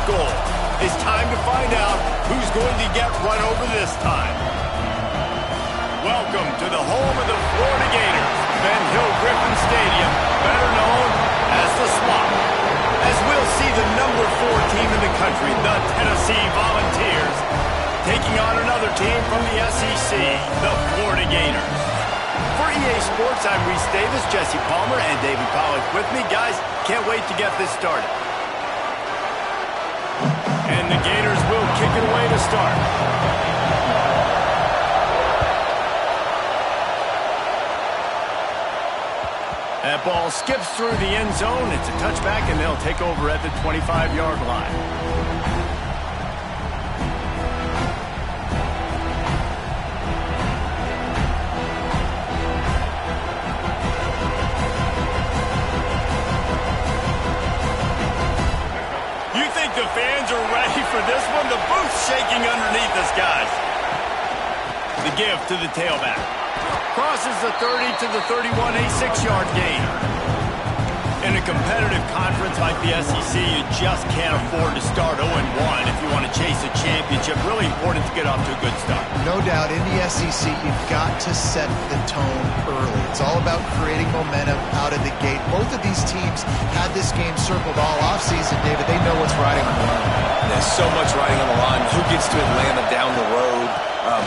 goal. It's time to find out who's going to get run over this time. Welcome to the home of the Florida Gators, Ben Hill Griffin Stadium, better known as the Swamp. As we'll see the number 4 team in the country, the Tennessee Volunteers, taking on another team from the SEC, the Florida Gators. For EA Sports, I'm Reese Davis, Jesse Palmer, and David Pollack with me. Guys, can't wait to get this started. And the Gators will kick it away to start. That ball skips through the end zone. It's a touchback, and they'll take over at the 25-yard line. You think the fans are ready for this one? The booth's shaking underneath us, guys. The give to the tailback. Crosses the 30 to the 31, a 6-yard gain. In a competitive conference like the SEC, you just can't afford to start 0-1 if you want to chase a championship. Really important to get off to a good start. No doubt, in the SEC, you've got to set the tone early. It's all about creating momentum out of the gate. Both of these teams had this game circled all offseason, David. They know what's riding on the line. There's so much riding on the line. Who gets to Atlanta down the road?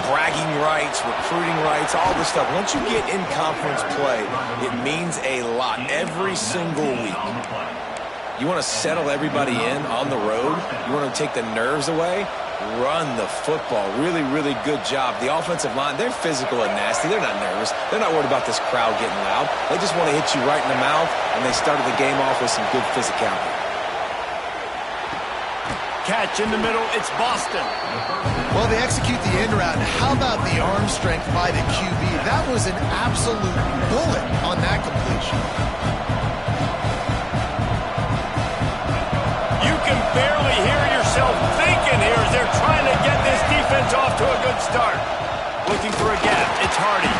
Bragging rights, recruiting rights, all this stuff. Once you get in conference play, it means a lot every single week. You want to settle everybody in on the road. You want to take the nerves away. Run the football. Really, really good job. The offensive line, they're physical and nasty. They're not nervous. They're not worried about this crowd getting loud. They just want to hit you right in the mouth, and they started the game off with some good physicality. Catch in the middle, it's Boston. Well, they execute the in route. How about the arm strength by the QB? That was an absolute bullet on that completion. You can barely hear yourself thinking here as they're trying to get this defense off to a good start. Looking for a gap, it's Hardy.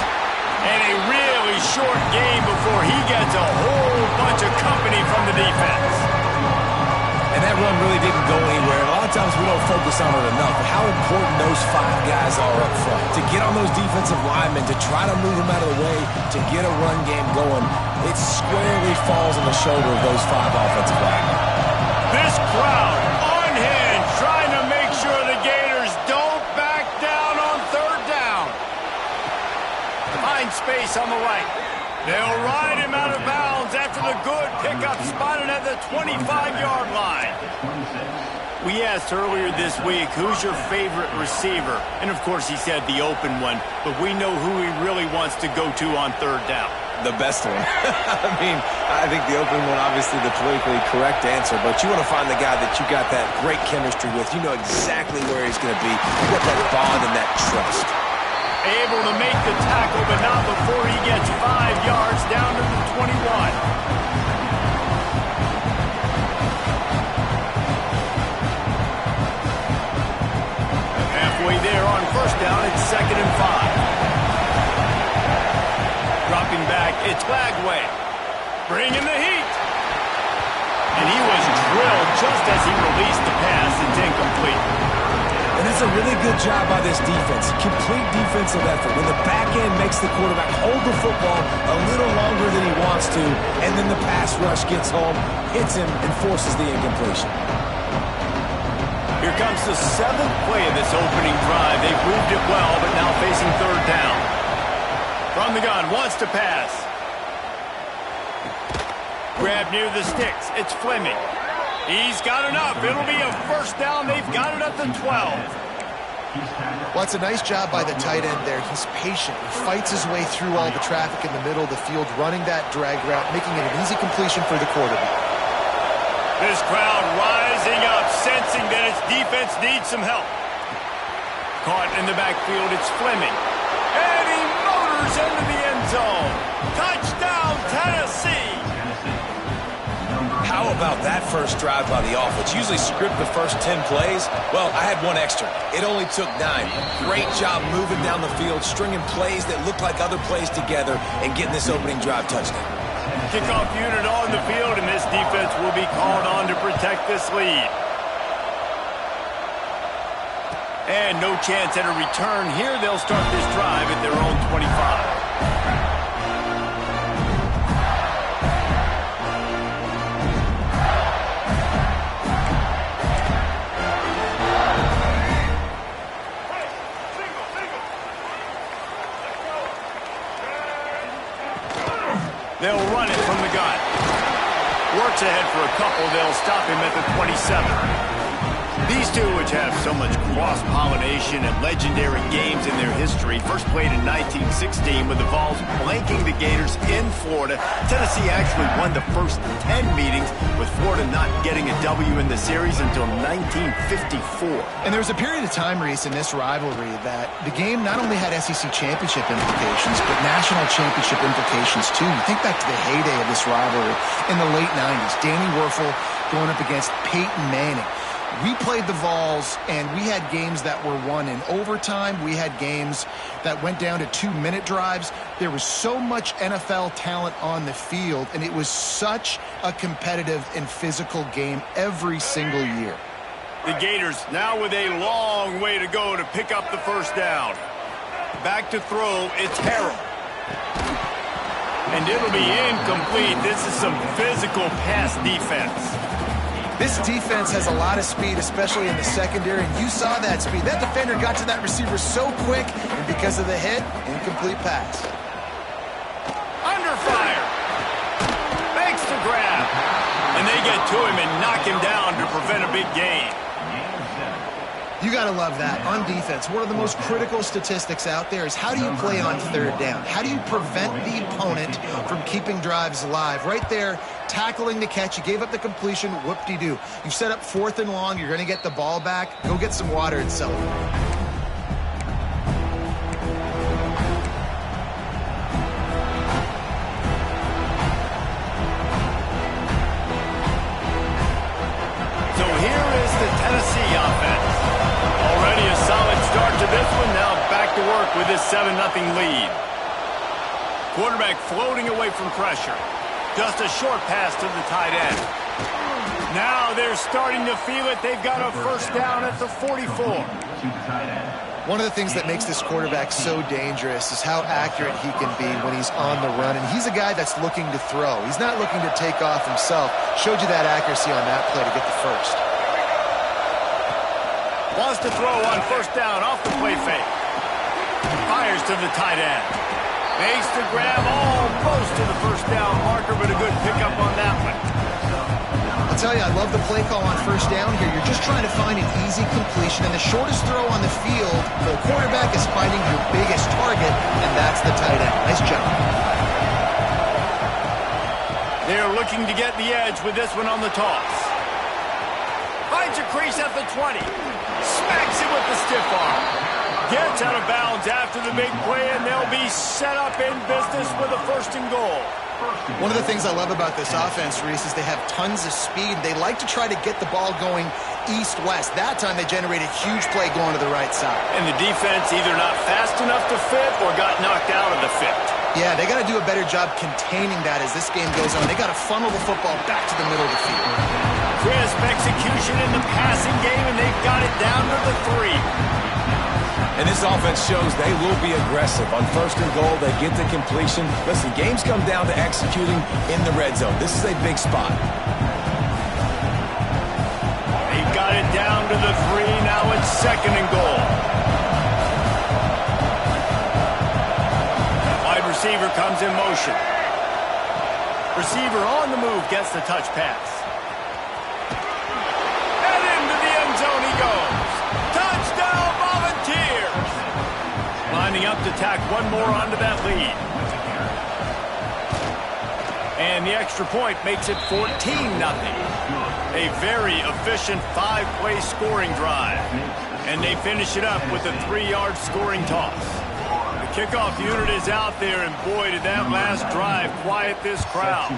And a really short game before he gets a whole bunch of company from the defense. And that run really didn't go anywhere. A lot of times we don't focus on it enough, but how important those 5 guys are up front. To get on those defensive linemen, to try to move them out of the way, to get a run game going, it squarely falls on the shoulder of those 5 offensive linemen. This crowd on hand, trying to make sure the Gators don't back down on 3rd down. Find space on the right. They'll ride him out of bounds after the good pickup spotted at the 25-yard line. We asked earlier this week, who's your favorite receiver? And, of course, he said the open one, but we know who he really wants to go to on 3rd down. The best one. I think the open one, obviously the politically correct answer, but you want to find the guy that you got that great chemistry with. You know exactly where he's going to be. You got that bond and that trust. Able to make the tackle, but not before he gets 5 yards down to the 21. Halfway there on 1st down, it's 2nd and 5. Dropping back, it's Bagway. Bringing the heat. And he was drilled just as he released the pass. It's incomplete. And that's a really good job by this defense. Complete defensive effort. When the back end makes the quarterback hold the football a little longer than he wants to, and then the pass rush gets home, hits him, and forces the incompletion. Here comes the 7th play of this opening drive. They've moved it well, but now facing 3rd down. From the gun, wants to pass. Grab near the sticks. It's Fleming. He's got enough. It'll be a 1st down. They've got it at the 12. Well, it's a nice job by the tight end there. He's patient. He fights his way through all the traffic in the middle of the field, running that drag route, making it an easy completion for the quarterback. This crowd rising up, sensing that its defense needs some help. Caught in the backfield, it's Fleming. And he motors into the end zone. Touchdown, Tennessee! How about that first drive by the offense? Usually script the first 10 plays. Well, I had one extra. It only took 9. Great job moving down the field, stringing plays that look like other plays together, and getting this opening drive touchdown. Kickoff unit on the field, and this defense will be called on to protect this lead. And no chance at a return here. They'll start this drive at their own 25. They'll run it from the gun. Works ahead for a couple. They'll stop him at the 27. These two, which have so much cross-pollination and legendary games in their history, first played in 1916 with the Vols blanking the Gators in Florida. Tennessee actually won the first 10 meetings, with Florida not getting a W in the series until 1954. And there was a period of time, Reese, in this rivalry that the game not only had SEC championship implications, but national championship implications too. You think back to the heyday of this rivalry in the late 90s. Danny Werfel going up against Peyton Manning. We played the Vols, and we had games that were won in overtime. We had games that went down to 2-minute drives. There was so much NFL talent on the field, and it was such a competitive and physical game every single year. The Gators now with a long way to go to pick up the first down. Back to throw, it's Harrell. And it'll be incomplete. This is some physical pass defense. This defense has a lot of speed, especially in the secondary, and you saw that speed. That defender got to that receiver so quick, and because of the hit, incomplete pass. Under fire. Makes the grab. And they get to him and knock him down to prevent a big gain. You got to love that. On defense, one of the most critical statistics out there is how do you play on third down? How do you prevent the opponent from keeping drives alive? Right there, tackling the catch. You gave up the completion. Whoop-de-doo. You set up 4th and long. You're going to get the ball back. Go get some water and celebrate. So here is the Tennessee offense. Already a solid start to this one. Now back to work with this 7-0 lead. Quarterback floating away from pressure. Just a short pass to the tight end. Now they're starting to feel it. They've got a first down at the 44. One of the things that makes this quarterback so dangerous is how accurate he can be when he's on the run. And he's a guy that's looking to throw. He's not looking to take off himself. Showed you that accuracy on that play to get the first. Wants to throw on first down off the play fake. Fires to the tight end. Makes the grab almost to the first down marker, but a good pickup on that one. I'll tell you, I love the play call on first down here. You're just trying to find an easy completion, and the shortest throw on the field, the quarterback is finding your biggest target, and that's the tight end. Nice job. They're looking to get the edge with this one on the toss. Finds a crease at the 20. Smacks it with the stiff arm. Gets out of bounds after the big play, and they'll be set up in business with a 1st and goal. One of the things I love about this offense, Reese, is they have tons of speed. They like to try to get the ball going east-west. That time they generated huge play going to the right side. And the defense either not fast enough to fit or got knocked out of the fit. Yeah, they got to do a better job containing that as this game goes on. They got to funnel the football back to the middle of the field. Crisp execution in the passing game, and they've got it down to the 3. And this offense shows they will be aggressive. On 1st and goal, they get the completion. Listen, games come down to executing in the red zone. This is a big spot. They've got it down to the 3. Now it's 2nd and goal. Wide receiver comes in motion. Receiver on the move gets the touch pass. And into the end zone he goes. Touchdown, Volunteers! Lining up to tack one more onto that lead. And the extra point makes it 14-0. A very efficient 5-play scoring drive. And they finish it up with a 3-yard scoring toss. The kickoff unit is out there, and boy, did that last drive quiet this crowd.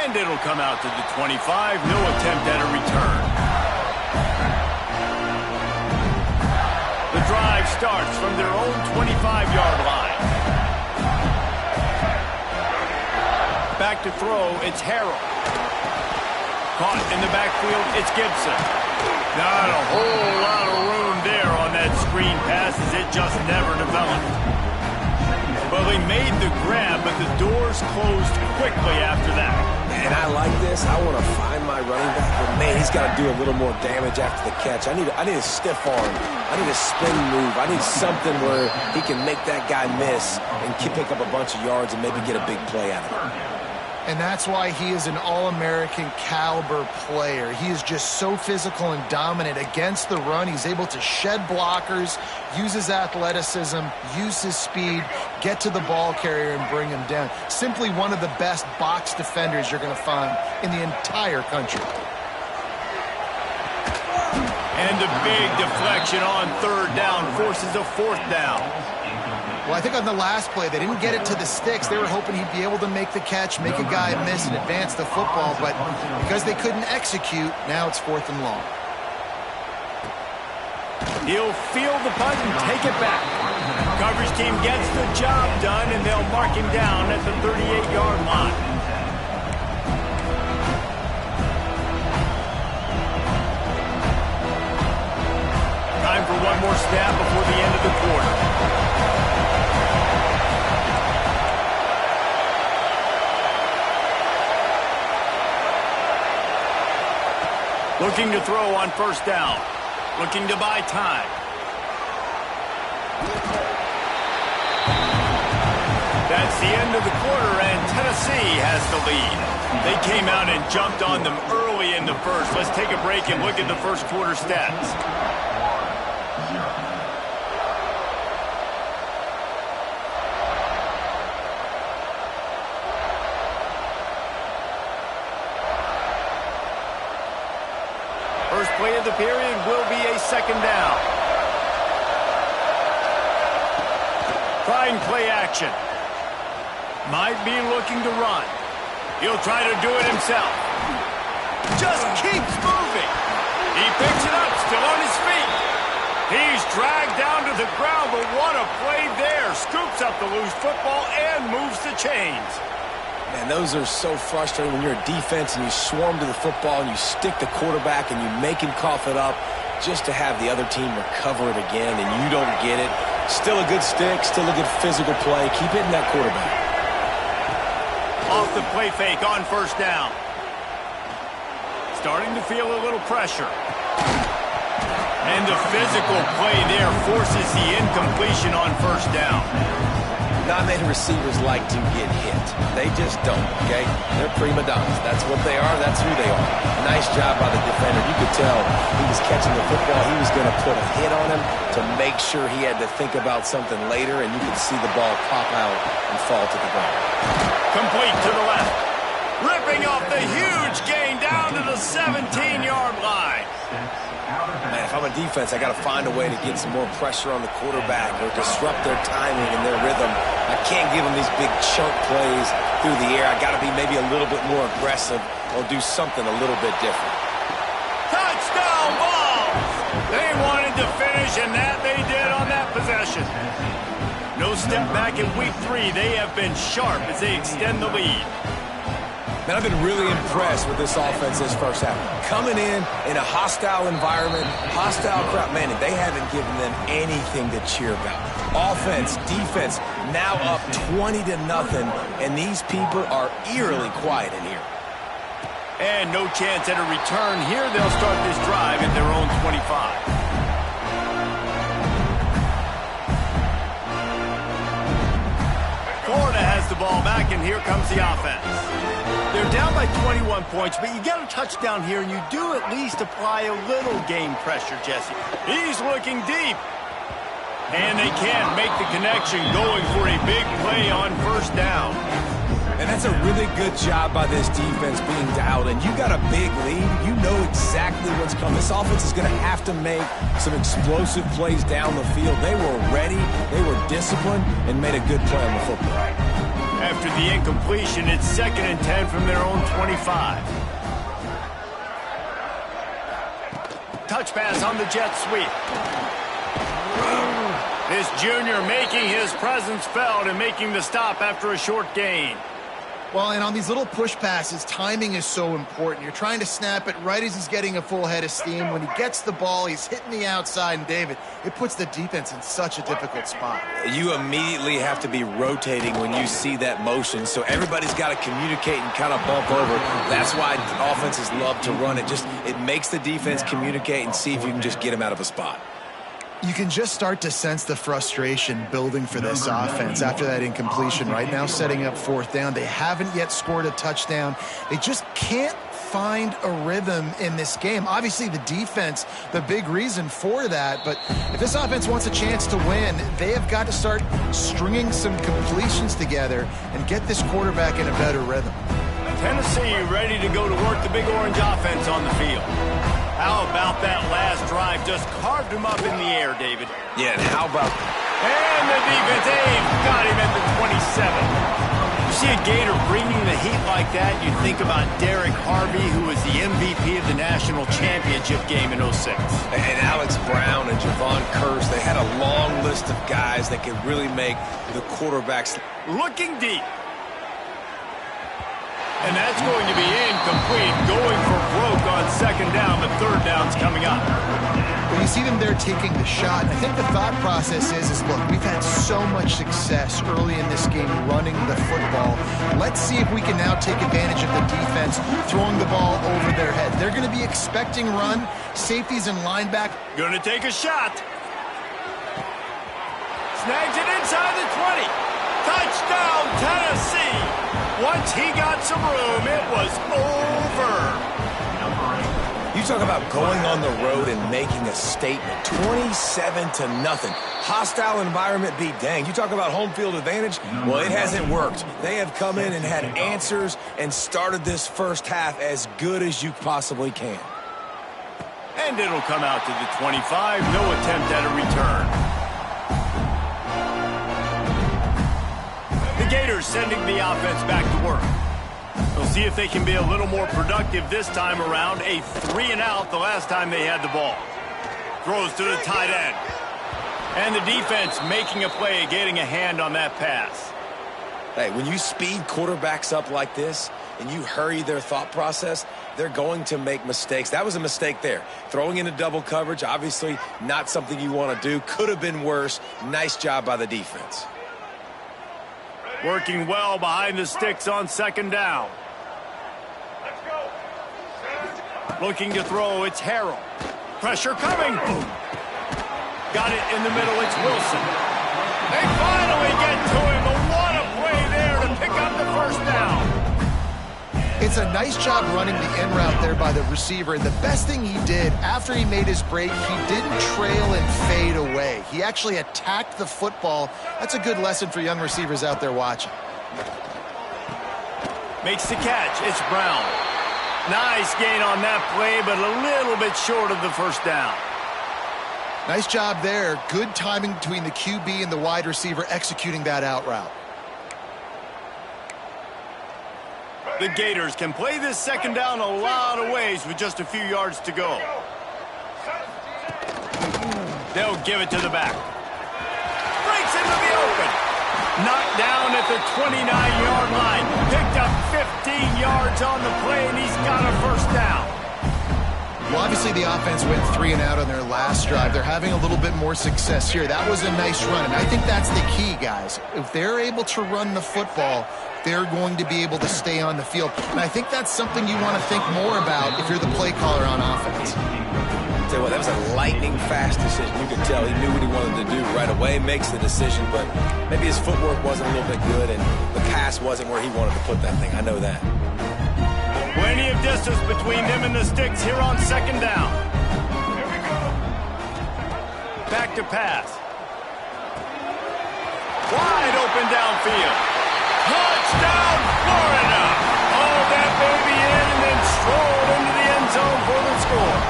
And it'll come out to the 25. No attempt at a return. The drive starts from their own 25-yard line. Back to throw, it's Harrell. Caught in the backfield, it's Gibson. Not a whole lot of room there on that screen pass as it just never developed. Well, he made the grab, but the doors closed quickly after that. And I like this. I want to find my running back, but man, he's got to do a little more damage after the catch. I need a stiff arm. I need a spin move. I need something where he can make that guy miss and pick up a bunch of yards and maybe get a big play out of it. And that's why he is an All-American caliber player. He is just so physical and dominant against the run. He's able to shed blockers, use his athleticism, use his speed, get to the ball carrier and bring him down. Simply one of the best box defenders you're going to find in the entire country. And a big deflection on third down forces a fourth down. Well, I think on the last play, they didn't get it to the sticks. They were hoping he'd be able to make the catch, make a guy miss, and advance the football. But because they couldn't execute, now it's 4th and long. He'll field the punt and take it back. Coverage team gets the job done, and they'll mark him down at the 38-yard line. Time for one more snap before the end of the quarter. Looking to throw on first down. Looking to buy time. That's the end of the quarter, and Tennessee has the lead. They came out and jumped on them early in the first. Let's take a break and look at the first quarter stats. First play of the period will be a second down. Trying play action. Might be looking to run. He'll try to do it himself. Just keeps moving. He picks it up, still on his feet. He's dragged down to the ground, but what a play there. Scoops up the loose football and moves the chains. Man, those are so frustrating when you're a defense and you swarm to the football and you stick the quarterback and you make him cough it up just to have the other team recover it again and you don't get it. Still a good stick, still a good physical play. Keep hitting that quarterback. Off the play fake on first down. Starting to feel a little pressure. And the physical play there forces the incompletion on first down. Not many receivers like to get hit. They just don't, okay? They're prima donnas. That's what they are. That's who they are. Nice job by the defender. You could tell he was catching the football. He was going to put a hit on him to make sure he had to think about something later, and you could see the ball pop out and fall to the ground. Complete to the left. Ripping off the huge gain down to the 17-yard line. Man, if I'm a defense, I got to find a way to get some more pressure on the quarterback or disrupt their timing and their rhythm. I can't give them these big chunk plays through the air. I got to be maybe a little bit more aggressive or do something a little bit different. Touchdown balls! They wanted to finish, and that they did on that possession. No step back in week 3. They have been sharp as they extend the lead. Man, I've been really impressed with this offense this first half. Coming in a hostile environment, hostile crowd, man, they haven't given them anything to cheer about. Offense, defense, now up 20-0, and these people are eerily quiet in here. And no chance at a return here. They'll start this drive at their own 25. Florida has the ball back, and here comes the offense. They're down by 21 points, but you get a touchdown here, and you do at least apply a little game pressure, Jesse. He's looking deep. And they can't make the connection, going for a big play on first down. And that's a really good job by this defense being dialed in. You got a big lead. You know exactly what's coming. This offense is going to have to make some explosive plays down the field. They were ready, they were disciplined, and made a good play on the football. After the incompletion, it's 2nd and 10 from their own 25. Touch pass on the jet sweep. This junior making his presence felt and making the stop after a short gain. Well, and on these little push passes, timing is so important. You're trying to snap it right as he's getting a full head of steam. When he gets the ball, he's hitting the outside, and David, it puts the defense in such a difficult spot. You immediately have to be rotating when you see that motion, so everybody's got to communicate and kind of bump over. That's why offenses love to run it. It makes the defense communicate and see if you can just get him out of a spot. You can just start to sense the frustration building for this offense after that incompletion. Right now, setting up 4th down. They haven't yet scored a touchdown. They just can't find a rhythm in this game. Obviously, the defense, the big reason for that. But if this offense wants a chance to win, they have got to start stringing some completions together and get this quarterback in a better rhythm. Tennessee ready to go to work the Big Orange offense on the field. How about that last drive? Just carved him up in the air, David. Yeah, and how about... And the defense, got him at the 27. You see a Gator bringing the heat like that, you think about Derek Harvey, who was the MVP of the national championship game in 06. And Alex Brown and Javon Curse, they had a long list of guys that could really make the quarterbacks... Looking deep. And that's going to be incomplete, going for broke on 2nd down, but 3rd down's coming up. Well, you see them there taking the shot. I think the thought process is look, we've had so much success early in this game running the football. Let's see if we can now take advantage of the defense throwing the ball over their head. They're going to be expecting run, safeties and linebackers. Going to take a shot. Snags it inside the 20. Touchdown, Tennessee. Once he got some room, it was over. You talk about going on the road and making a statement. 27-0. Hostile environment be dang. You talk about home field advantage? Well, it hasn't worked. They have come in and had answers and started this first half as good as you possibly can. And it'll come out to the 25. No attempt at a return. The Gators sending the offense back to work. We'll see if they can be a little more productive this time around. A 3-and-out the last time they had the ball. Throws to the tight end. And the defense making a play, getting a hand on that pass. Hey, when you speed quarterbacks up like this and you hurry their thought process, they're going to make mistakes. That was a mistake there. Throwing into double coverage, obviously not something you want to do. Could have been worse. Nice job by the defense. Working well behind the sticks on 2nd down. Looking to throw, it's Harrell. Pressure coming. Got it in the middle, it's Wilson. They finally get to him. What a play there to pick up the 1st down. It's a nice job running the in route there by the receiver. And the best thing he did after he made his break, he didn't trail and fade away. He actually attacked the football. That's a good lesson for young receivers out there watching. Makes the catch. It's Brown. Nice gain on that play, but a little bit short of the 1st down. Nice job there. Good timing between the QB and the wide receiver executing that out route. The Gators can play this 2nd down a lot of ways with just a few yards to go. They'll give it to the back. Breaks into the open. Knocked down at the 29-yard line. Picked up 15 yards on the play, and he's got a 1st down. Well, obviously the offense went 3-and-out on their last drive. They're having a little bit more success here. That was a nice run, and I think that's the key, guys. If they're able to run the football, they're going to be able to stay on the field. And I think that's something you want to think more about if you're the play caller on offense. Tell you what, that was a lightning-fast decision. You could tell he knew what he wanted to do right away, makes the decision, but maybe his footwork wasn't a little bit good, and the pass wasn't where he wanted to put that thing. I know that. Plenty of distance between them and the sticks here on 2nd down. Back to pass. Wide open downfield. Touchdown, Florida! Hauled that baby in and then strolled into the end zone for the score.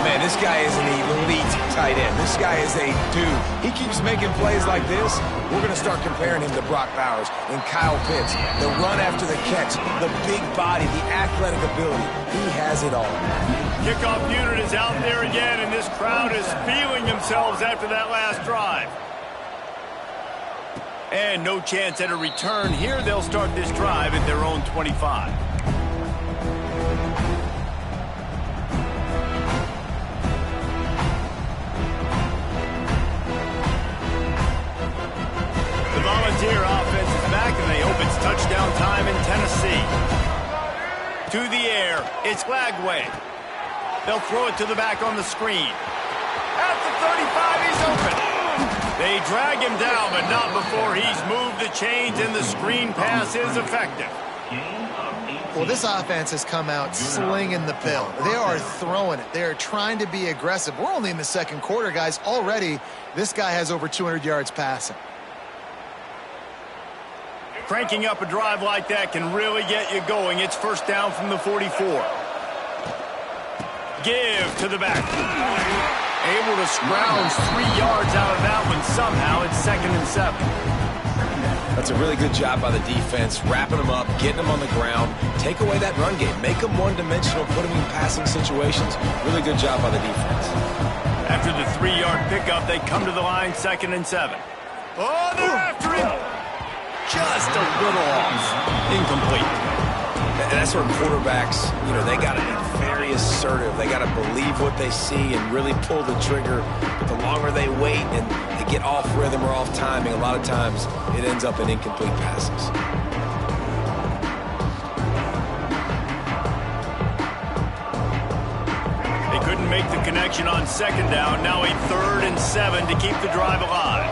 Man, this guy is an elite tight end. This guy is a dude. He keeps making plays like this. We're going to start comparing him to Brock Bowers and Kyle Pitts. The run after the catch, the big body, the athletic ability. He has it all. Kickoff unit is out there again, and this crowd is feeling themselves after that last drive. And no chance at a return here. They'll start this drive at their own 25. The Volunteer offense is back, and they hope it's touchdown time in Tennessee. To the air, it's Lagway. They'll throw it to the back on the screen. At the 35, he's open. They drag him down, but not before he's moved the chains, and the screen pass is effective. Well, this offense has come out slinging the pill. They are throwing it. They are trying to be aggressive. We're only in the second quarter, guys. Already, this guy has over 200 yards passing. Cranking up a drive like that can really get you going. It's first down from the 44. Give to the back. Able to scrounge 3 yards out of that one somehow. It's 2nd and 7. That's a really good job by the defense, wrapping them up, getting them on the ground, take away that run game, make them one-dimensional, put them in passing situations. Really good job by the defense. After the 3-yard pickup, they come to the line, 2nd and 7. Oh, they're after him. Just a little off. Incomplete. And that's where quarterbacks, they got to be very assertive. They got to believe what they see and really pull the trigger. But the longer they wait and they get off rhythm or off timing, a lot of times it ends up in incomplete passes. They couldn't make the connection on 2nd down. Now a 3rd and 7 to keep the drive alive.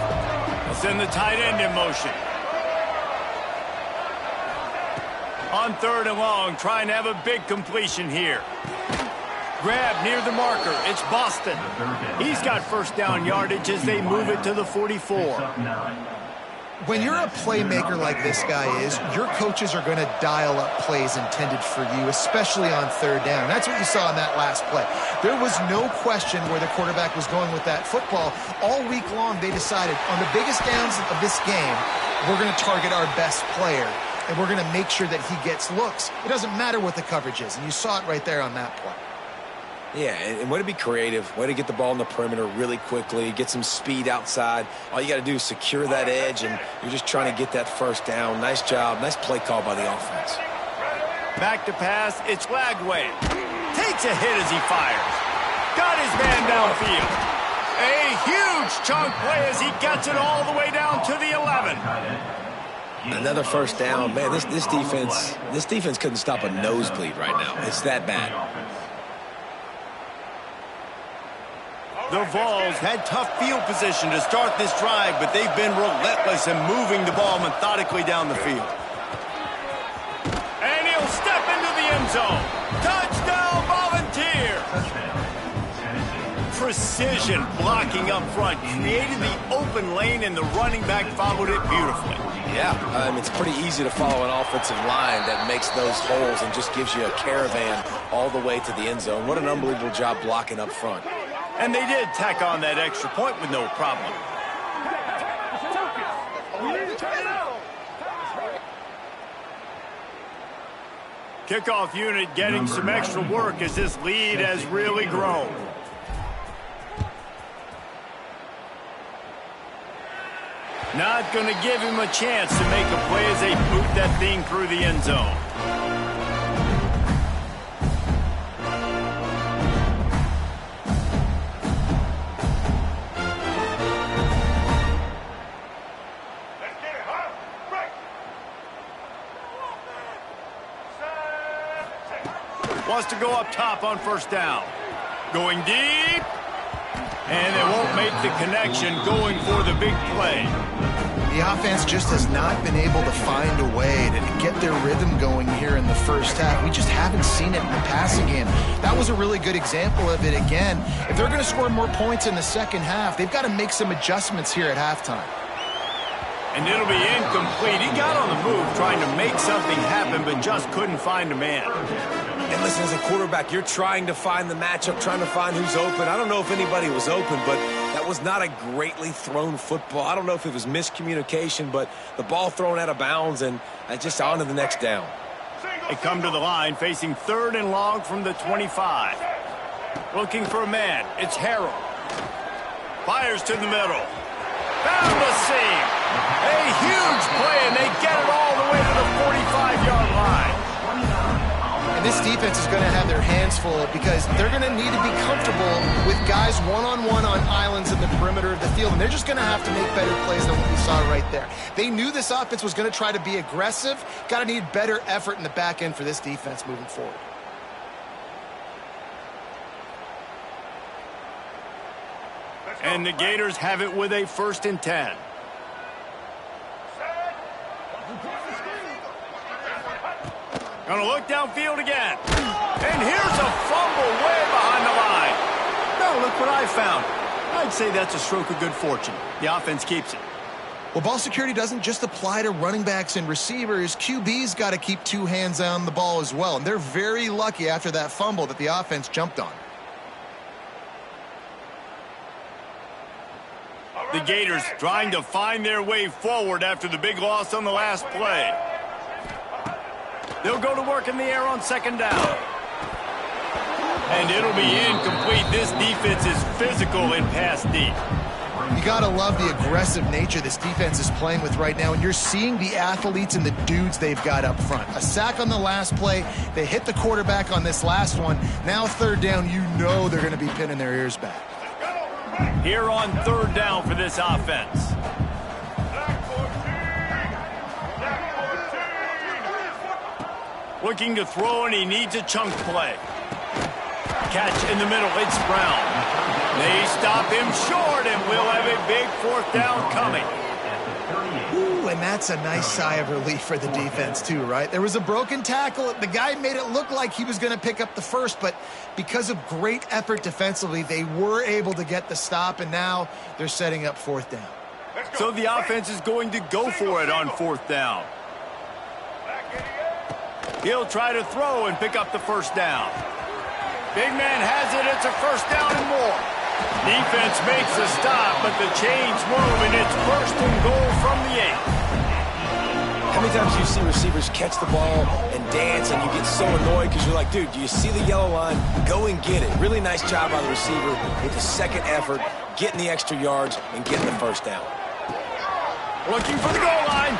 They'll send the tight end in motion. On 3rd and long, trying to have a big completion here. Grab near the marker. It's Boston. He's got first down yardage as they move it to the 44. When you're a playmaker like this guy is, your coaches are going to dial up plays intended for you, especially on 3rd down. That's what you saw in that last play. There was no question where the quarterback was going with that football. All week long, they decided on the biggest downs of this game, we're going to target our best player, and we're going to make sure that he gets looks. It doesn't matter what the coverage is, and you saw it right there on that play. Yeah, and way to be creative, way to get the ball in the perimeter really quickly, get some speed outside. All you got to do is secure that edge, and you're just trying to get that first down. Nice job, nice play call by the offense. Back to pass, it's Lagway. Takes a hit as he fires. Got his man downfield. A huge chunk play as he gets it all the way down to the 11. Another first down. Man, this defense couldn't stop a nosebleed right now. It's that bad. The Vols had tough field position to start this drive, but they've been relentless in moving the ball methodically down the field. And he'll step into the end zone. Touchdown, Volunteer! Precision blocking up front, created the open lane, and the running back followed it beautifully. Yeah, it's pretty easy to follow an offensive line that makes those holes and just gives you a caravan all the way to the end zone. What an unbelievable job blocking up front. And they did tack on that extra point with no problem. Kickoff unit getting some extra work as this lead has really grown. Not going to give him a chance to make a play as they boot that thing through the end zone. Wants to go up top on first down. Going deep. And they won't make the connection, going for the big play. The offense just has not been able to find a way to get their rhythm going here in the first half. We just haven't seen it in the passing game. That was a really good example of it again. If they're going to score more points in the second half, they've got to make some adjustments here at halftime. And it'll be incomplete. He got on the move trying to make something happen, but just couldn't find a man. And listen, as a quarterback, you're trying to find the matchup, trying to find who's open. I don't know if anybody was open, but that was not a greatly thrown football. I don't know if it was miscommunication, but the ball thrown out of bounds and just on to the next down. They come to the line facing 3rd and long from the 25. Looking for a man. It's Harrell. Fires to the middle. Found the seam. A huge play, and they get it all the way to the 45-yard line. And this defense is going to have their hands full because they're going to need to be comfortable with guys one-on-one on islands in the perimeter of the field, and they're just going to have to make better plays than what we saw right there. They knew this offense was going to try to be aggressive. Got to need better effort in the back end for this defense moving forward. And the Gators have it with a 1st and 10. Gonna look downfield again. And here's a fumble way behind the line. Now look what I found. I'd say that's a stroke of good fortune. The offense keeps it. Well, ball security doesn't just apply to running backs and receivers. QB's got to keep 2 hands on the ball as well. And they're very lucky after that fumble that the offense jumped on. The Gators trying to find their way forward after the big loss on the last play. They'll go to work in the air on 2nd down. And it'll be incomplete. This defense is physical in pass deep. You got to love the aggressive nature this defense is playing with right now, and you're seeing the athletes and the dudes they've got up front. A sack on the last play. They hit the quarterback on this last one. Now 3rd down, you know they're going to be pinning their ears back. Here on 3rd down for this offense. Looking to throw, and he needs a chunk play. Catch in the middle, it's Brown. They stop him short, and we'll have a big 4th down coming. Ooh, and that's a nice sigh of relief for the defense too, right? There was a broken tackle. The guy made it look like he was going to pick up the first, but because of great effort defensively, they were able to get the stop, and now they're setting up 4th down. So the offense is going to go for it on 4th down. He'll try to throw and pick up the 1st down. Big man has it. It's a 1st down and more. Defense makes a stop, but the chains move, and it's 1st and goal from the 8. How many times do you see receivers catch the ball and dance, and you get so annoyed because you're like, dude, do you see the yellow line? Go and get it. Really nice job by the receiver with the 2nd effort, getting the extra yards and getting the 1st down. Looking for the goal line.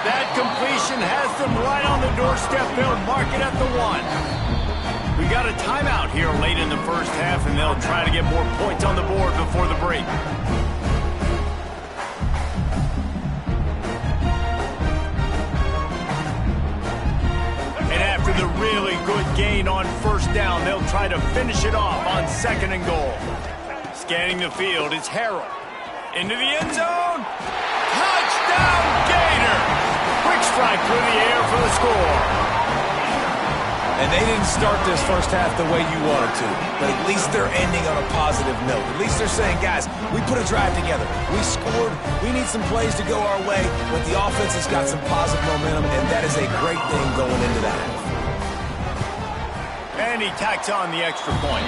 That completion has them right on the doorstep. They'll mark it at the 1. We got a timeout here late in the 1st half, and they'll try to get more points on the board before the break. And after the really good gain on 1st down, they'll try to finish it off on 2nd and goal. Scanning the field, it's Harrell. Into the end zone. Touchdown, Gator! Quick strike through the air for the score. And they didn't start this 1st half the way you wanted to, but at least they're ending on a positive note. At least they're saying, guys, we put a drive together. We scored. We need some plays to go our way, but the offense has got some positive momentum, and that is a great thing going into that. And he tacks on the extra point.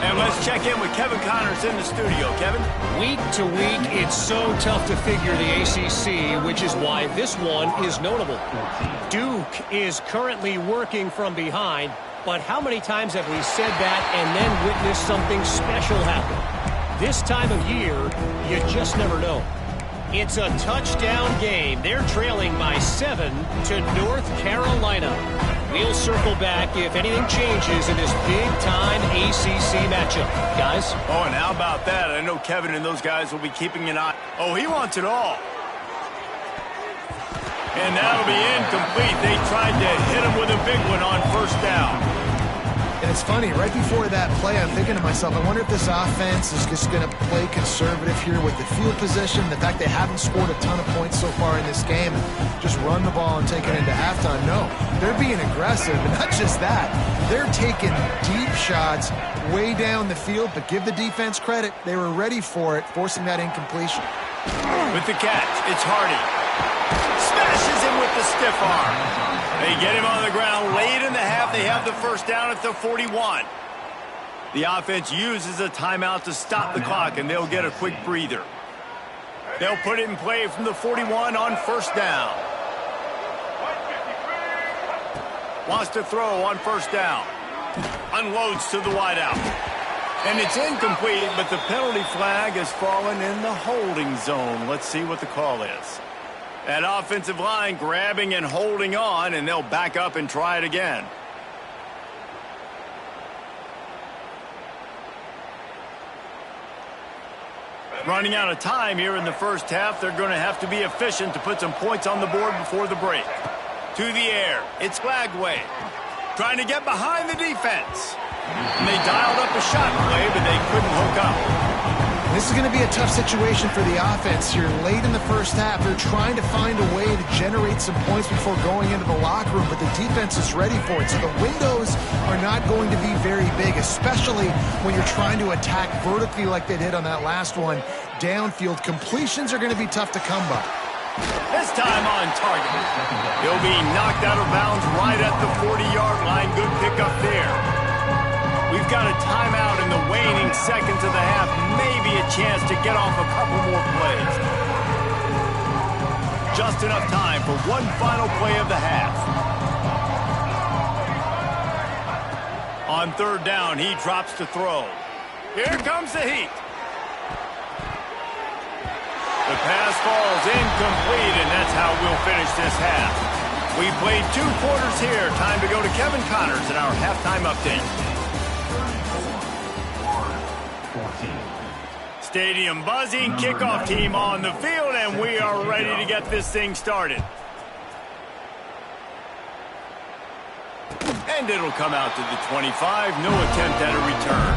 And let's check in with Kevin Connors in the studio. Kevin? Week to week, it's so tough to figure the ACC, which is why this one is notable. Duke is currently working from behind, but how many times have we said that and then witnessed something special happen? This time of year, you just never know. It's a touchdown game. They're trailing by 7 to North Carolina. We'll circle back if anything changes in this big-time ACC matchup. Guys? Oh, and how about that? I know Kevin and those guys will be keeping an eye. Oh, he wants it all. And that'll be incomplete. They tried to hit him with a big one on 1st down. And it's funny, right before that play, I'm thinking to myself, I wonder if this offense is just going to play conservative here with the field position, the fact they haven't scored a ton of points so far in this game, just run the ball and take it into halftime. No, they're being aggressive, and not just that. They're taking deep shots way down the field, but give the defense credit. They were ready for it, forcing that incompletion. With the catch, it's Hardy. Smashes him with the stiff arm. They get him on the ground late in the half. They have the 1st down at the 41. The offense uses a timeout to stop the clock, and they'll get a quick breather. They'll put it in play from the 41 on 1st down. Wants to throw on 1st down. Unloads to the wideout. And it's incomplete, but the penalty flag has fallen in the holding zone. Let's see what the call is. That offensive line grabbing and holding on, and they'll back up and try it again. Running out of time here in the first half. They're going to have to be efficient to put some points on the board before the break. To the air. It's Lagway. Trying to get behind the defense. And they dialed up a shot play, but they couldn't hook up. This is going to be a tough situation for the offense here. Late in the first half, they're trying to find a way to generate some points before going into the locker room, but the defense is ready for it. So the windows are not going to be very big, especially when you're trying to attack vertically like they did on that last one. Downfield completions are going to be tough to come by. This time on target. He'll be knocked out of bounds right at the 40-yard line. Good pickup there. We've got a timeout in the waning seconds of the half. Maybe a chance to get off a couple more plays. Just enough time for one final play of the half. On third down, he drops to throw. Here comes the heat. The pass falls incomplete, and that's how we'll finish this half. We played 2 quarters here. Time to go to Kevin Connors in our halftime update. Stadium buzzing, kickoff team on the field, and we are ready to get this thing started. And it'll come out to the 25. No attempt at a return.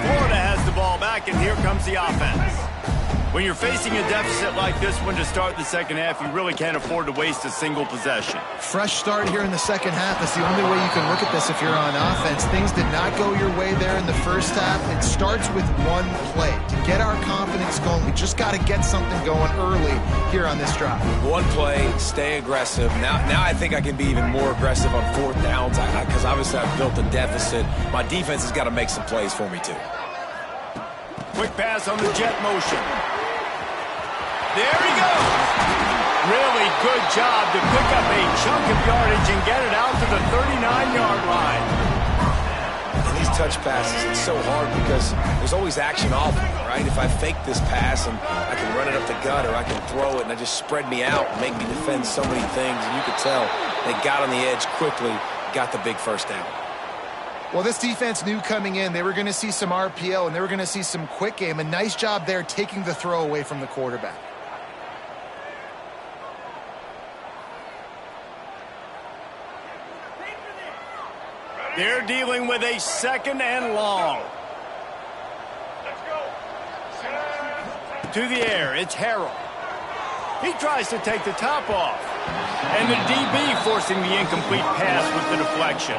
Florida has the ball back, and here comes the offense. When you're facing a deficit like this one to start the second half, you really can't afford to waste a single possession. Fresh start here in the second half. That's the only way you can look at this if you're on offense. Things did not go your way there in the first half. It starts with one play. To get our confidence going, we just got to get something going early here on this drive. One play, stay aggressive. Now I think I can be even more aggressive on fourth downs because obviously I've built a deficit. My defense has got to make some plays for me too. Quick pass on the jet motion. There he goes. Really good job to pick up a chunk of yardage and get it out to the 39-yard line. And these touch passes, it's so hard because there's always action off of it, right? If I fake this pass and I can run it up the gut or I can throw it and I just spread me out and make me defend so many things, and you could tell they got on the edge quickly, got the big first down. Well, this defense knew coming in they were going to see some RPO and they were going to see some quick game. A nice job there taking the throw away from the quarterback. They're dealing with a second and long. To the air, it's Harrell. He tries to take the top off. And the DB forcing the incomplete pass with the deflection.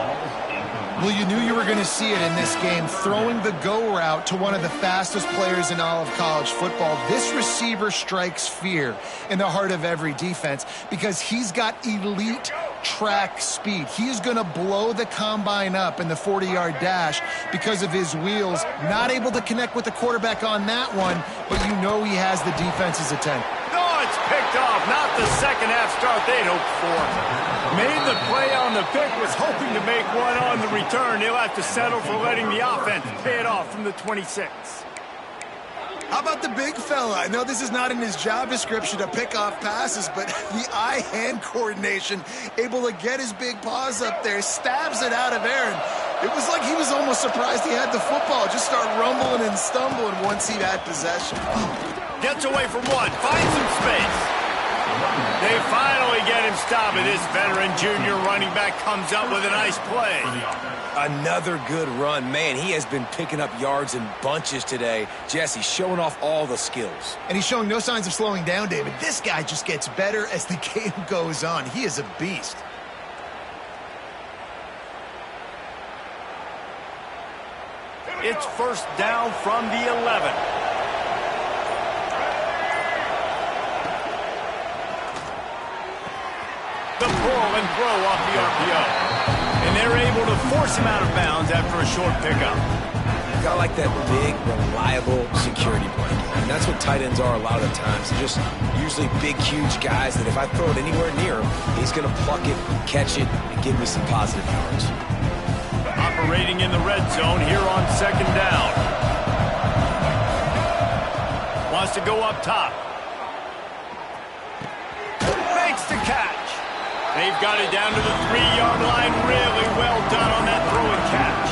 Well, you knew you were going to see it in this game, throwing the go route to one of the fastest players in all of college football. This receiver strikes fear in the heart of every defense because he's got elite track speed. He is going to blow the combine up in the 40-yard dash because of his wheels. Not able to connect with the quarterback on that one, but you know he has the defense's attention. Oh, it's picked off. Not the second half start they'd hoped for. Made the play on the pick, was hoping to make one on the return. He'll have to settle for letting the offense pay it off from the 26. How about the big fella? I know this is not in his job description to pick off passes, but the eye-hand coordination, able to get his big paws up there, stabs it out of Aaron. It was like he was almost surprised he had the football. Just start rumbling and stumbling once he had possession. Gets away from one, finds some space. They finally get him stopped, and this veteran junior running back comes up with a nice play. Another good run. Man, he has been picking up yards in bunches today. Jesse showing off all the skills. And he's showing no signs of slowing down, David. This guy just gets better as the game goes on. He is a beast. It's first down from the 11. The pull and throw off the RPO. And they're able to force him out of bounds after a short pickup. Got like that big, reliable security blanket. And that's what tight ends are a lot of the times. They're just usually big, huge guys that if I throw it anywhere near him, he's going to pluck it, catch it, and give me some positive yards. Operating in the red zone here on second down. tries to go up top. Makes the catch. They've got it down to the 3-yard line. Really well done on that throw and catch.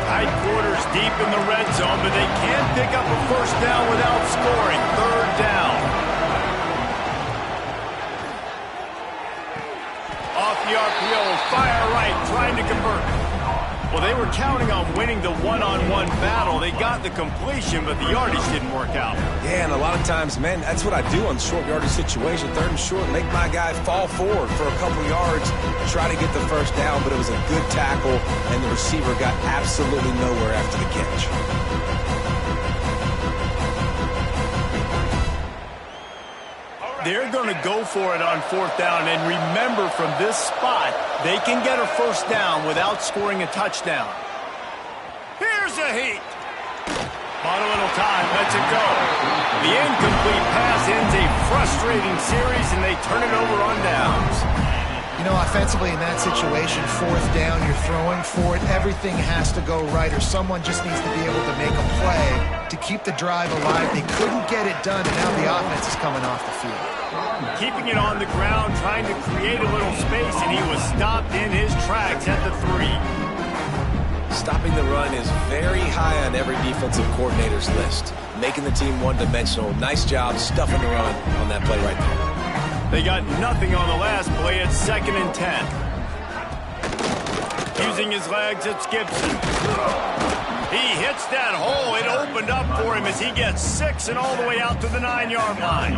Tight quarters deep in the red zone, but they can't pick up a first down without scoring. Third down. Off the RPO, fire right, trying to convert. Well, they were counting on winning the one-on-one battle. They got the completion, but the yardage didn't work out. Yeah, and a lot of times, man, that's what I do on short yardage situation. Third and short, make my guy fall forward for a couple yards, try to get the first down, but it was a good tackle, and the receiver got absolutely nowhere after the catch. They're going to go for it on fourth down, and remember, from this spot, they can get a first down without scoring a touchdown. Here's a heat. On a little time, lets it go. The incomplete pass ends a frustrating series, and they turn it over on downs. You know, offensively in that situation, fourth down, you're throwing for it. Everything has to go right, or someone just needs to be able to make a play to keep the drive alive. They couldn't get it done, and now the offense is coming off the field. Keeping it on the ground, trying to create a little space, and he was stopped in his tracks at the 3. Stopping the run is very high on every defensive coordinator's list. Making the team one-dimensional. Nice job stuffing the run on that play right there. They got nothing on the last play. It's 2nd and 10. Using his legs, it's Gibson. He hits that hole. It opened up for him as he gets 6 and all the way out to the 9-yard line.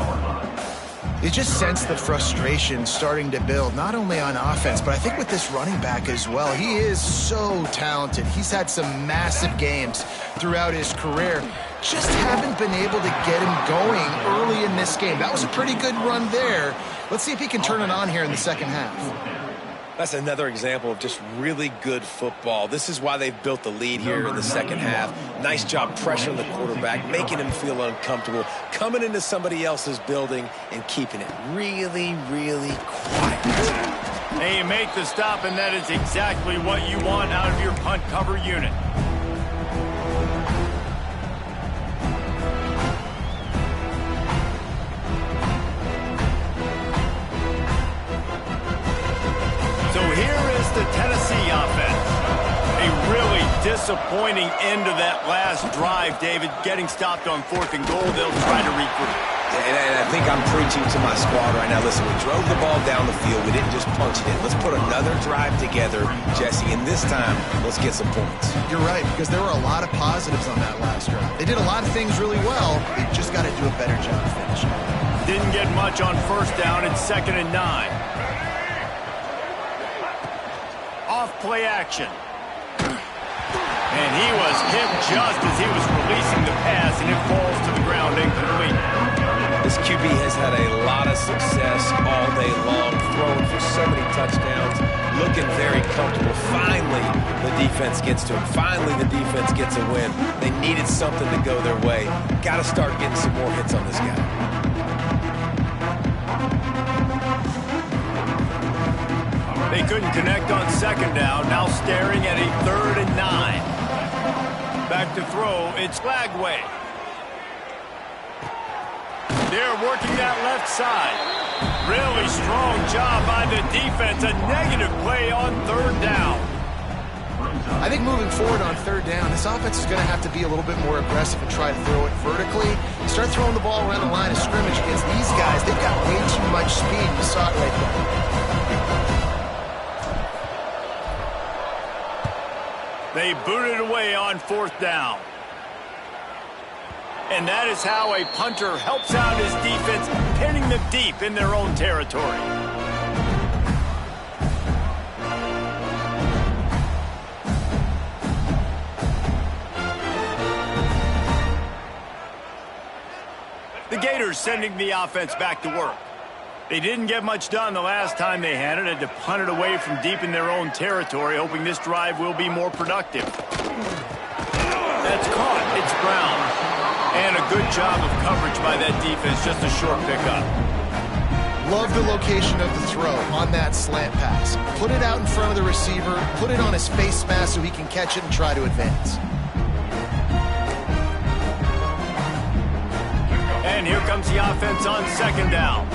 You just sense the frustration starting to build, not only on offense, but I think with this running back as well. He is so talented. He's had some massive games throughout his career. Just haven't been able to get him going early in this game. That was a pretty good run there. Let's see if he can turn it on here in the second half. That's another example of just really good football. This is why they've built the lead here in the second half. Nice job pressuring the quarterback, making him feel uncomfortable, coming into somebody else's building and keeping it really, really quiet. They make the stop, and that is exactly what you want out of your punt cover unit. So here is the Tennessee offense. A really disappointing end of that last drive, David. Getting stopped on 4th and goal, they'll try to regroup. And I think I'm preaching to my squad right now. Listen, we drove the ball down the field. We didn't just punch it in. Let's put another drive together, Jesse, and this time, let's get some points. You're right, because there were a lot of positives on that last drive. They did a lot of things really well. They just got to do a better job finishing. Didn't get much on first down. It's 2nd and 9. Off play action. And he was hit just as he was releasing the pass, and it falls to the ground incomplete. This QB has had a lot of success all day long, throwing for so many touchdowns, looking very comfortable. Finally, the defense gets to him. Finally, the defense gets a win. They needed something to go their way. Got to start getting some more hits on this guy. They couldn't connect on 2nd down. Now staring at a 3rd and 9. Back to throw. It's Lagway. They're working that left side. Really strong job by the defense. A negative play on 3rd down. I think moving forward on 3rd down, this offense is going to have to be a little bit more aggressive and try to throw it vertically. Start throwing the ball around the line of scrimmage against these guys. They've got way too much speed. You saw it right there. They booted away on 4th down. And that is how a punter helps out his defense, pinning them deep in their own territory. The Gators sending the offense back to work. They didn't get much done the last time they had it. Had to punt it away from deep in their own territory, hoping this drive will be more productive. That's caught. It's Brown. And a good job of coverage by that defense, just a short pickup. Love the location of the throw on that slant pass. Put it out in front of the receiver, put it on his face mask so he can catch it and try to advance. And here comes the offense on second down.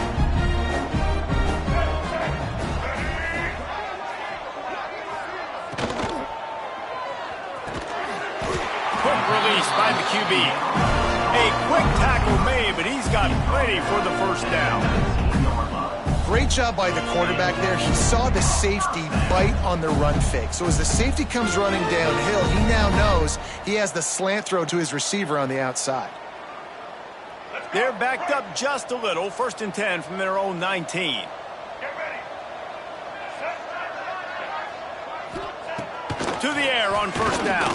Quick release by the QB. A quick tackle made, but he's got plenty for the first down. Great job by the quarterback there. He saw the safety bite on the run fake. So as the safety comes running downhill, he now knows he has the slant throw to his receiver on the outside. They're backed up just a little. 1st and 10 from their own 19. To the air on first down.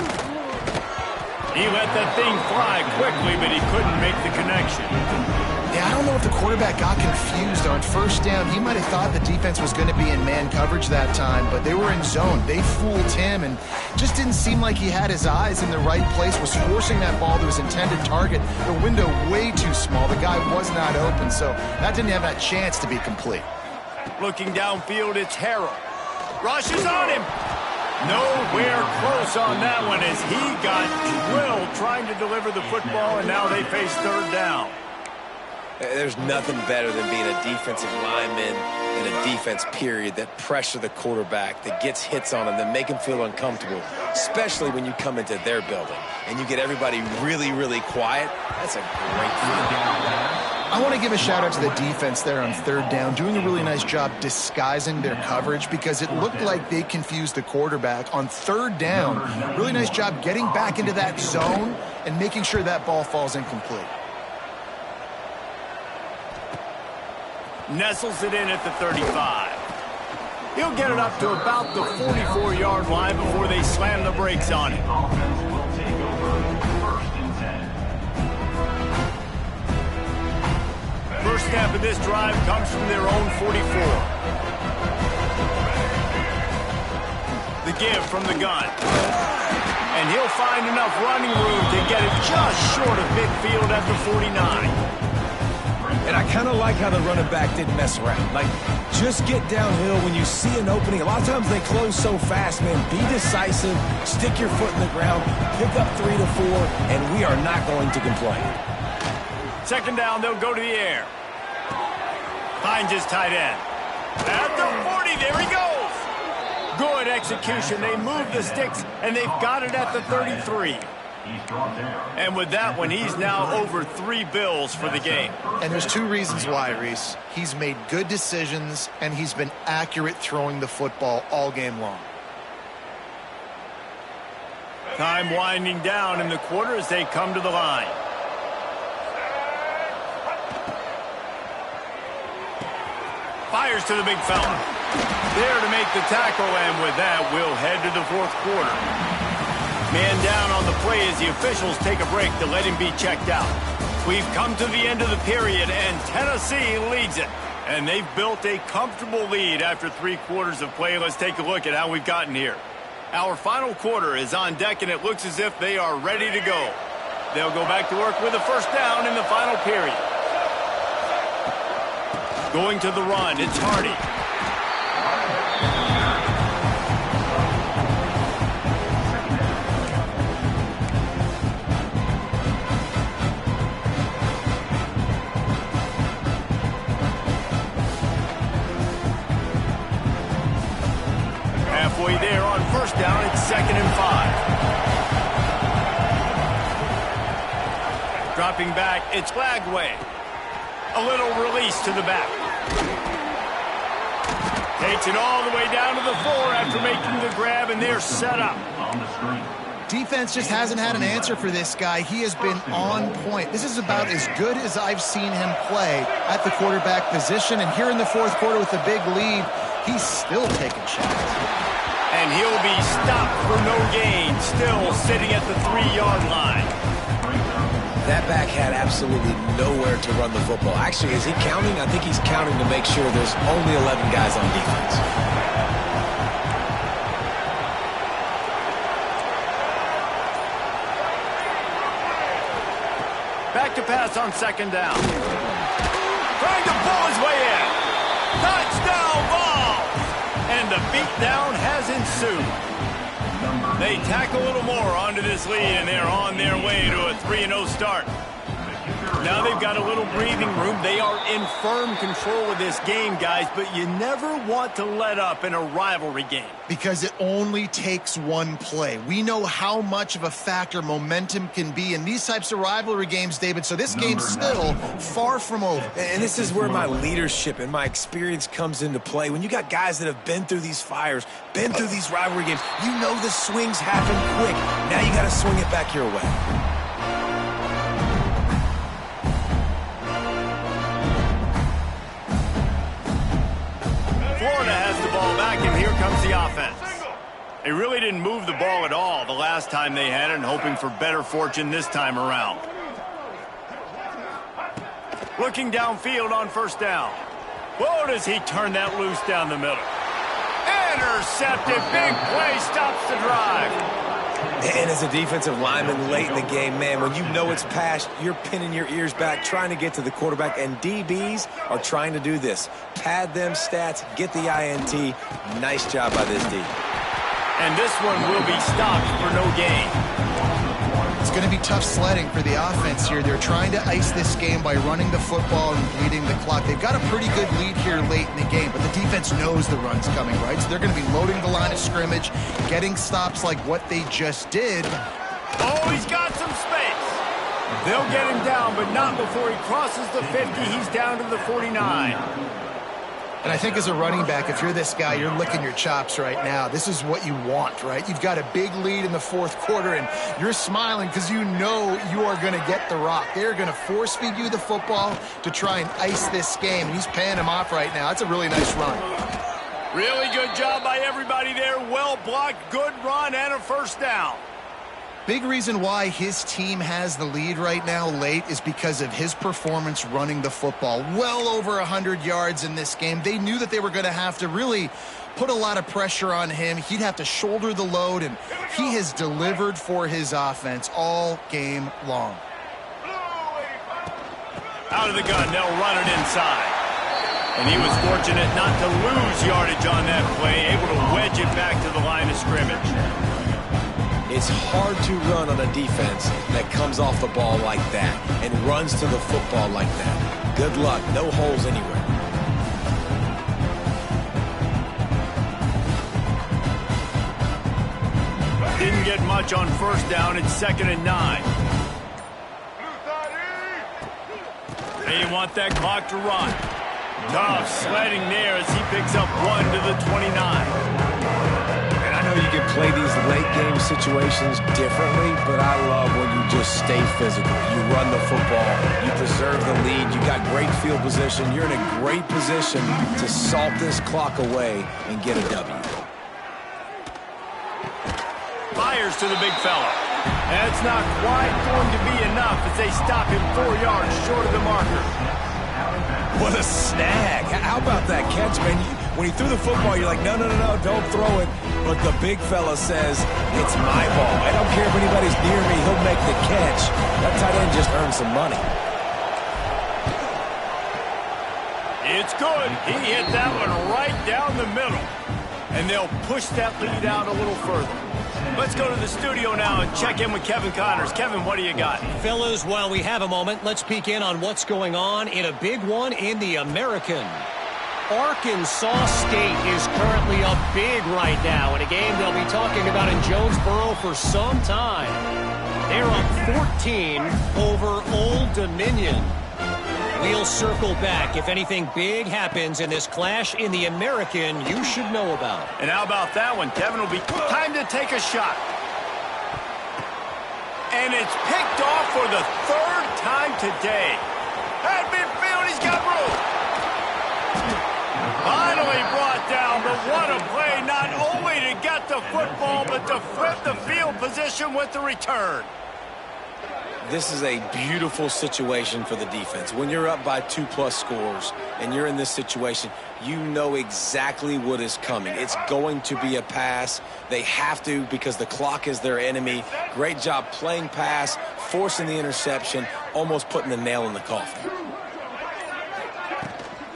He let that thing fly quickly, but he couldn't make the connection. Yeah, I don't know if the quarterback got confused on first down. He might have thought the defense was going to be in man coverage that time, but they were in zone. They fooled him and just didn't seem like he had his eyes in the right place, was forcing that ball to his intended target. The window way too small. The guy was not open, so that didn't have that chance to be complete. Looking downfield, it's Harrell. Rushes on him. Nowhere close on that one as he got drilled trying to deliver the football, and now they face third down. There's nothing better than being a defensive lineman in a defense period that pressure the quarterback, that gets hits on him, that make him feel uncomfortable, especially when you come into their building and you get everybody really, really quiet. That's a great feeling. I want to give a shout out to the defense there on third down, doing a really nice job disguising their coverage because it looked like they confused the quarterback on third down. Really nice job getting back into that zone and making sure that ball falls incomplete. Nestles it in at the 35. He'll get it up to about the 44-yard line before they slam the brakes on him. First snap of this drive comes from their own 44. The give from the gun. And he'll find enough running room to get it just short of midfield at the 49. And I kind of like how the running back didn't mess around. Like, just get downhill when you see an opening. A lot of times they close so fast, man. Be decisive, stick your foot in the ground, pick up 3 to 4, and we are not going to complain. Second down, they'll go to the air. Finds his tight end. At the 40, there he goes. Good execution. They move the sticks, and they've got it at the 33. And with that one, he's now over 3 bills for the game. And there's 2 reasons why, Reese. He's made good decisions, and he's been accurate throwing the football all game long. Time winding down in the quarter as they come to the line. Fires to the big fella. There to make the tackle, and with that, we'll head to the 4th quarter. Man down on the play as the officials take a break to let him be checked out. We've come to the end of the period, and Tennessee leads it. And they've built a comfortable lead after 3 quarters of play. Let's take a look at how we've gotten here. Our final quarter is on deck, and it looks as if they are ready to go. They'll go back to work with a first down in the final period. Going to the run, it's Hardy. Halfway there on first down, it's 2nd and 5. Dropping back, it's Lagway. A little release to the back. Takes it all the way down to the 4 after making the grab, and they're set up. Defense just hasn't had an answer for this guy. He has been on point. This is about as good as I've seen him play at the quarterback position. And here in the 4th quarter with a big lead, he's still taking shots. And he'll be stopped for no gain, still sitting at the 3-yard line. That back had absolutely nowhere to run the football. Actually, is he counting? I think he's counting to make sure there's only 11 guys on defense. Back to pass on second down. Trying to pull his way in. Touchdown ball! And the beatdown has ensued. They tack a little more onto this lead, and they're on their way to a 3-0 start. Now they've got a little breathing room. They are in firm control of this game, guys, but you never want to let up in a rivalry game. Because it only takes one play. We know how much of a factor momentum can be in these types of rivalry games, David, so this game's still far from over. And this is where my leadership and my experience comes into play. When you got guys that have been through these fires, been through these rivalry games, you know the swings happen quick. Now you got to swing it back your way. Florida has the ball back, and here comes the offense. They really didn't move the ball at all the last time they had it, and hoping for better fortune this time around. Looking downfield on first down. Whoa, does he turn that loose down the middle. Intercepted. Big play stops the drive. And as a defensive lineman late in the game, man, when you know it's past, you're pinning your ears back, trying to get to the quarterback, and DBs are trying to do this. Pad them stats, get the INT. Nice job by this D. And this one will be stopped for no gain. It's going to be tough sledding for the offense here. They're trying to ice this game by running the football and bleeding the clock. They've got a pretty good lead here late in the game, but the defense knows the run's coming, right? So they're going to be loading the line of scrimmage, getting stops like what they just did. Oh, he's got some space. They'll get him down, but not before he crosses the 50. He's down to the 49. And I think as a running back, if you're this guy, you're licking your chops right now. This is what you want, right? You've got a big lead in the fourth quarter, and you're smiling because you know you are going to get the rock. They're going to force feed you the football to try and ice this game. And he's paying him off right now. That's a really nice run. Really good job by everybody there. Well blocked, good run, and a first down. Big reason why his team has the lead right now late is because of his performance running the football. Well over 100 yards in this game. They knew that they were going to have to really put a lot of pressure on him. He'd have to shoulder the load, and he has delivered for his offense all game long. Out of the gun, they'll run it inside. And he was fortunate not to lose yardage on that play, able to wedge it back to the line of scrimmage. It's hard to run on a defense that comes off the ball like that and runs to the football like that. Good luck. No holes anywhere. Didn't get much on first down. It's 2nd and 9. They want that clock to run. Tough sledding there as he picks up 1 to the 29. You can play these late game situations differently, but I love when you just stay physical. You run the football, you preserve the lead, you got great field position, you're in a great position to salt this clock away and get a W. Fires to the big fella. That's not quite going to be enough as they stop him 4 yards short of the marker. What a snag. How about that catch, man? When he threw the football, you're like, no, don't throw it. But the big fella says, it's my ball. I don't care if anybody's near me. He'll make the catch. That tight end just earned some money. It's good. He hit that one right down the middle. And they'll push that lead out a little further. Let's go to the studio now and check in with Kevin Connors. Kevin, what do you got? Fellas, while we have a moment, let's peek in on what's going on in a big one in the American. Arkansas State is currently up big right now in a game they'll be talking about in Jonesboro for some time. They're up 14 over Old Dominion. We'll circle back. If anything big happens in this clash in the American, you should know about. And how about that one? Kevin, will be time to take a shot. And it's picked off for the 3rd time today. At midfield, he's got room. Finally brought down, but what a play, not only to get the football, but to flip the field position with the return. this is a beautiful situation for the defense. When you're up by 2+ scores and you're in this situation, you know exactly what is coming. It's going to be a pass. They have to because the clock is their enemy. Great job playing pass, forcing the interception, almost putting the nail in the coffin.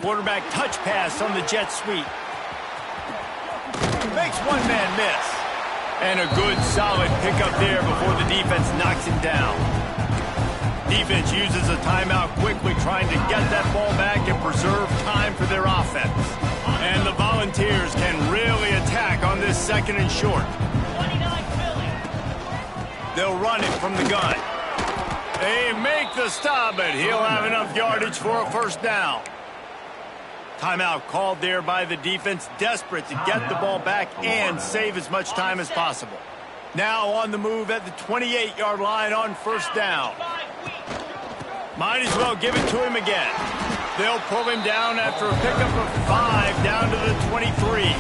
Quarterback touch pass on the jet sweep. Makes one man miss. And a good solid pickup there before the defense knocks him down. Defense uses a timeout quickly, trying to get that ball back and preserve time for their offense. And the Volunteers can really attack on this 2nd and short. They'll run it from the gun. They make the stop, but he'll have enough yardage for a 1st down. Timeout called there by the defense, desperate to get the ball back and save as much time as possible. Now on the move at the 28-yard line on 1st down. Might as well give it to him again. They'll pull him down after a pickup of 5 down to the 23.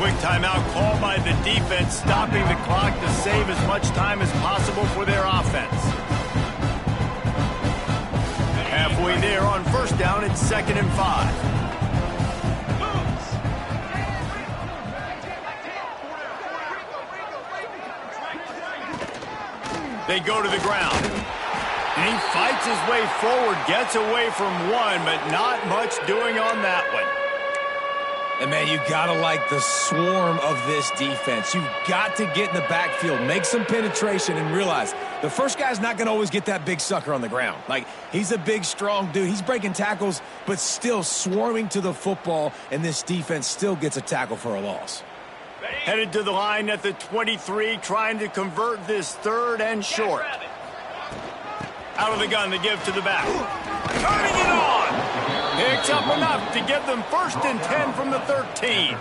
Quick timeout called by the defense, stopping the clock to save as much time as possible for their offense. Halfway there on 1st down, it's 2nd and 5. They go to the ground. And he fights his way forward, gets away from one, but not much doing on that one. And, man, you got to like the swarm of this defense. You've got to get in the backfield, make some penetration, and realize the first guy's not going to always get that big sucker on the ground. Like, he's a big, strong dude. He's breaking tackles, but still swarming to the football, and this defense still gets a tackle for a loss. Headed to the line at the 23, trying to convert this 3rd and short. Out of the gun, they give to the back. Turning it on! Picks up enough to give them 1st and 10 from the 13.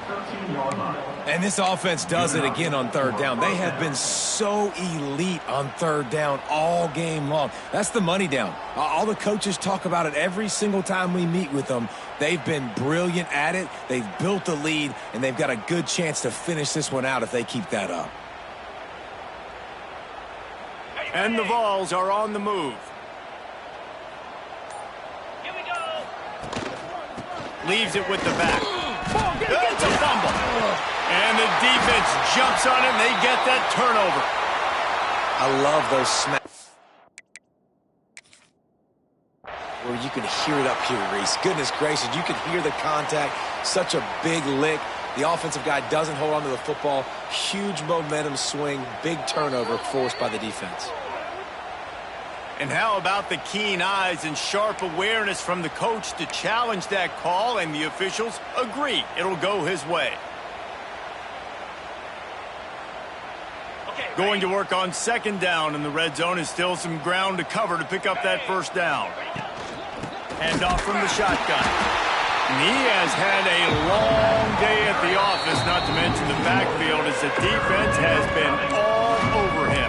And this offense does it again on 3rd down. They have been so elite on 3rd down all game long. That's the money down. All the coaches talk about it every single time we meet with them. They've been brilliant at it. They've built a lead, and they've got a good chance to finish this one out if they keep that up. And the Vols are on the move. Here we go. Leaves it with the back. It's a fumble. And the defense jumps on it, and they get that turnover. I love those snaps where you can hear it up here, Reese. Goodness gracious, you can hear the contact. Such a big lick. The offensive guy doesn't hold on to the football. Huge momentum swing, big turnover forced by the defense. And how about the keen eyes and sharp awareness from the coach to challenge that call, and the officials agree it'll go his way. Going to work on 2nd down, and the red zone is still some ground to cover to pick up that 1st down. Hand off from the shotgun. And he has had a long day at the office, not to mention the backfield, as the defense has been all over him.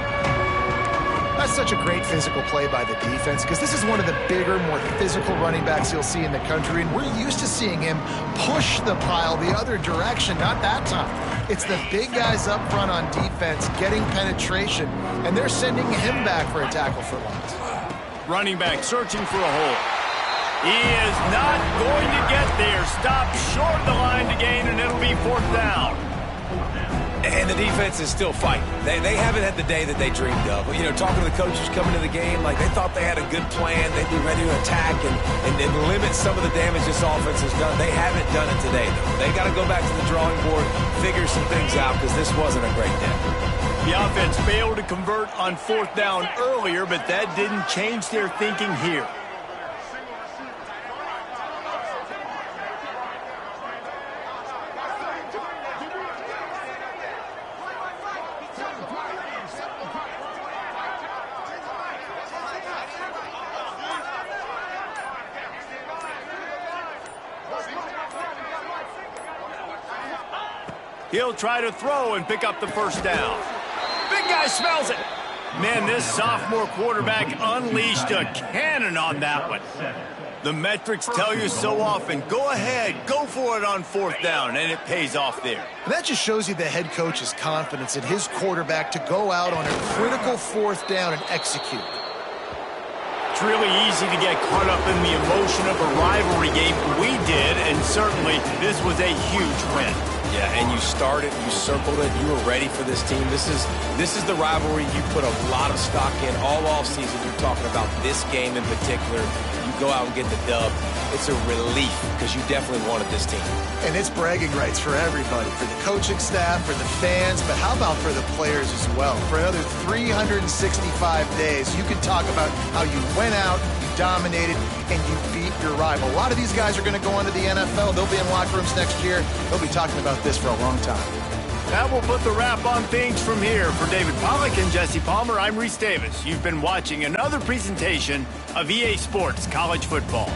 That's such a great physical play by the defense because this is one of the bigger, more physical running backs you'll see in the country, and we're used to seeing him push the pile the other direction. Not that time. It's the big guys up front on defense getting penetration, and they're sending him back for a tackle for loss. Running back searching for a hole. He is not going to get there. Stopped short of the line to gain, and it'll be 4th down. And the defense is still fighting. They haven't had the day that they dreamed of. You know, talking to the coaches coming to the game, like they thought they had a good plan. They'd be ready to attack and limit some of the damage this offense has done. They haven't done it today, though. They got to go back to the drawing board, figure some things out, because this wasn't a great day. The offense failed to convert on 4th down earlier, but that didn't change their thinking here. He'll try to throw and pick up the 1st down. Big guy smells it. Man, this sophomore quarterback unleashed a cannon on that one. The metrics tell you so often, go ahead, go for it on 4th down, and it pays off there. And that just shows you the head coach's confidence in his quarterback to go out on a critical 4th down and execute. It's really easy to get caught up in the emotion of a rivalry game. We did, and certainly this was a huge win. Yeah, and you started, you circled it, you were ready for this team. This is the rivalry you put a lot of stock in all offseason. You're talking about this game in particular. You go out and get the dub. It's a relief because you definitely wanted this team. And it's bragging rights for everybody, for the coaching staff, for the fans, but how about for the players as well? For another 365 days, you can talk about how you went out, you dominated, and you beat your rival. A lot of these guys are going to go into the NFL. They'll be in locker rooms next year. They'll be talking about this for a long time. That will put the wrap on things from here. For David Pollack and Jesse Palmer, I'm Reese Davis. You've been watching another presentation of EA Sports College Football.